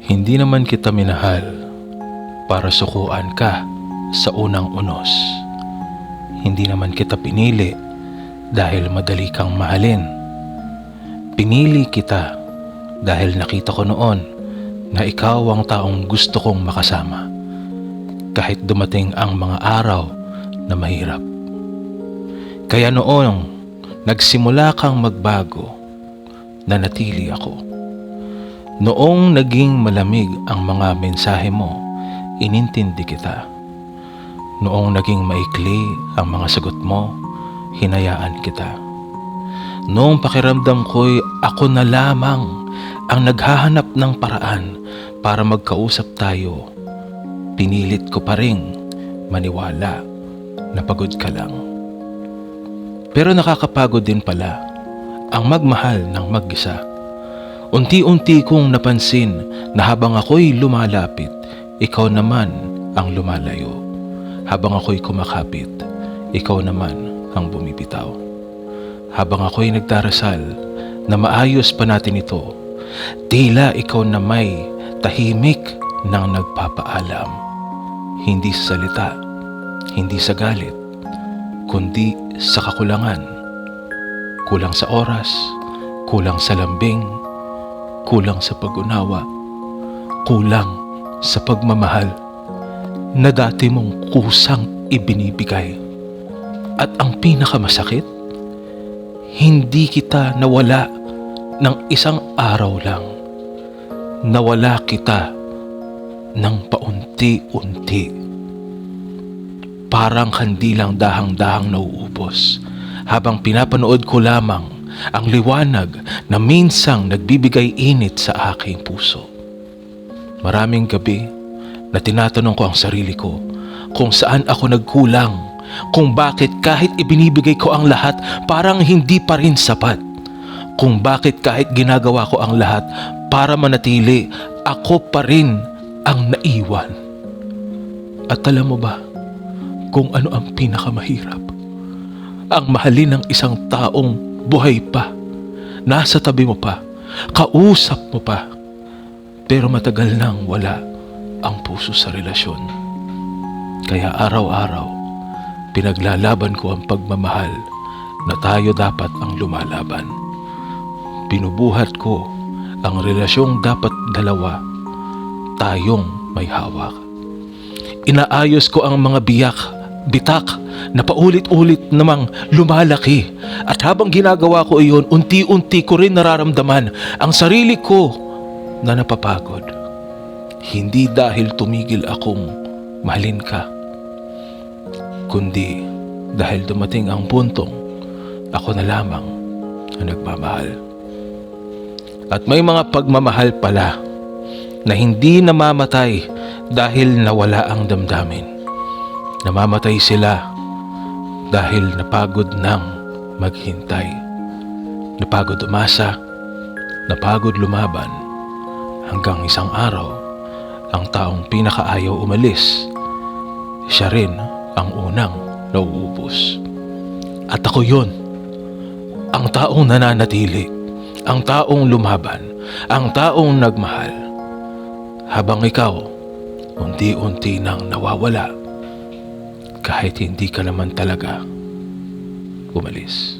Hindi naman kita minahal para sukuan ka sa unang unos. Hindi naman kita pinili dahil madali kang mahalin. Pinili kita dahil nakita ko noon na ikaw ang taong gusto kong makasama kahit dumating ang mga araw na mahirap. Kaya noong nagsimula kang magbago, nanatili ako. Noong naging malamig ang mga mensahe mo, inintindi kita. Noong naging maikli ang mga sagot mo, hinayaan kita. Noong pakiramdam ko'y ako na lamang ang naghahanap ng paraan para magkausap tayo, pinilit ko pa ring maniwala na pagod ka lang. Pero nakakapagod din pala ang magmahal ng mag-isa. Unti-unti kong napansin na habang ako'y lumalapit, ikaw naman ang lumalayo. Habang ako'y kumakapit, ikaw naman ang bumibitaw. Habang ako'y nagdarasal na maayos pa natin ito, tila ikaw na may tahimik nang nagpapaalam. Hindi sa salita, hindi sa galit, kundi sa kakulangan. Kulang sa oras, kulang sa lambing, kulang sa pag-unawa, kulang sa pagmamahal na dati mong kusang ibinibigay. At ang pinakamasakit, hindi kita nawala ng isang araw lang. Nawala kita ng paunti-unti. Parang kandilang dahang-dahang nauubos habang pinapanood ko lamang ang liwanag na minsang nagbibigay init sa aking puso. Maraming gabi na tinatanong ko ang sarili ko kung saan ako nagkulang, kung bakit kahit ibinibigay ko ang lahat parang hindi pa rin sapat, kung bakit kahit ginagawa ko ang lahat para manatili, ako pa rin ang naiwan. At alam mo ba kung ano ang pinakamahirap? Ang mahalin ng isang taong buhay pa, nasa tabi mo pa, kausap mo pa, pero matagal nang wala ang puso sa relasyon. Kaya araw-araw, pinaglalaban ko ang pagmamahal na tayo dapat ang lumalaban. Binubuhat ko ang relasyong dapat dalawa, tayong may hawak. Inaayos ko ang mga bitak na paulit-ulit namang lumalaki. At habang ginagawa ko iyon, unti-unti ko rin nararamdaman ang sarili ko na napapagod. Hindi dahil tumigil akong mahalin ka, kundi dahil dumating ang puntong ako na lamang ang nagmamahal. At may mga pagmamahal pala na hindi namamatay dahil nawala ang damdamin. Namamatay sila dahil napagod nang maghintay, napagod umasa, napagod lumaban, hanggang isang araw, ang taong pinakaayaw umalis, siya rin ang unang nauubos. At ako yun, ang taong nananatili, ang taong lumaban, ang taong nagmahal, habang ikaw unti-unti nang nawawala kahit hindi ka naman talaga umalis.